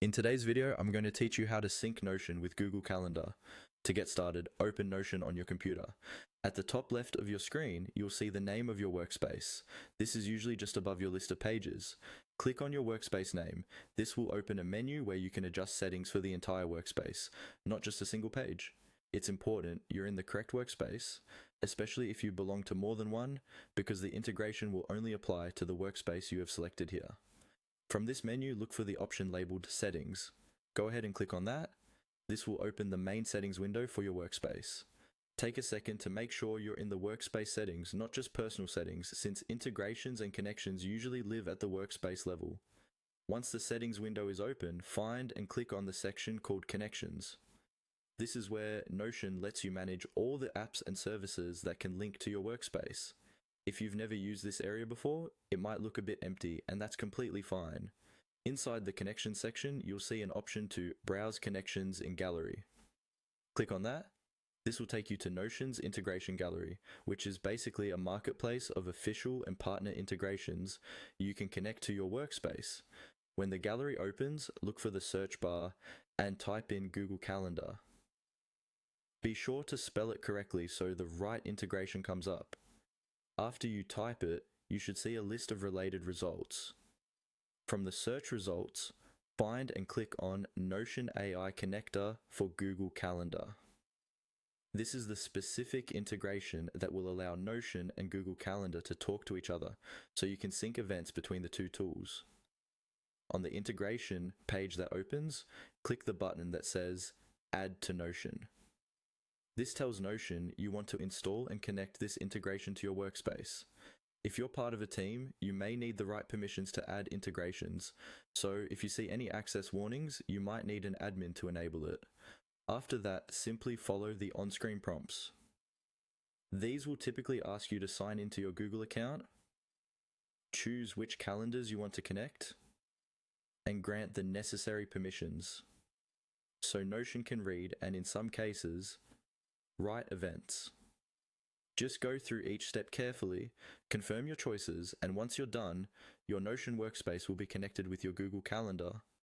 In today's video, I'm going to teach you how to sync Notion with Google Calendar. To get started, open Notion on your computer. At the top left of your screen, you'll see the name of your workspace. This is usually just above your list of pages. Click on your workspace name. This will open a menu where you can adjust settings for the entire workspace, not just a single page. It's important you're in the correct workspace, especially if you belong to more than one, because the integration will only apply to the workspace you have selected here. From this menu, look for the option labeled Settings. Go ahead and click on that. This will open the main settings window for your workspace. Take a second to make sure you're in the workspace settings, not just personal settings, since integrations and connections usually live at the workspace level. Once the settings window is open, find and click on the section called Connections. This is where Notion lets you manage all the apps and services that can link to your workspace. If you've never used this area before, it might look a bit empty, and that's completely fine. Inside the Connections section, you'll see an option to Browse Connections in Gallery. Click on that. This will take you to Notion's Integration Gallery, which is basically a marketplace of official and partner integrations you can connect to your workspace. When the gallery opens, look for the search bar and type in Google Calendar. Be sure to spell it correctly so the right integration comes up. After you type it, you should see a list of related results. From the search results, find and click on Notion AI Connector for Google Calendar. This is the specific integration that will allow Notion and Google Calendar to talk to each other, so you can sync events between the two tools. On the integration page that opens, click the button that says Add to Notion. This tells Notion you want to install and connect this integration to your workspace. If you're part of a team, you may need the right permissions to add integrations, so if you see any access warnings, you might need an admin to enable it. After that, simply follow the on-screen prompts. These will typically ask you to sign into your Google account, choose which calendars you want to connect, and grant the necessary permissions, so Notion can read and, in some cases, write events. Just go through each step carefully, confirm your choices, and once you're done, your Notion workspace will be connected with your Google Calendar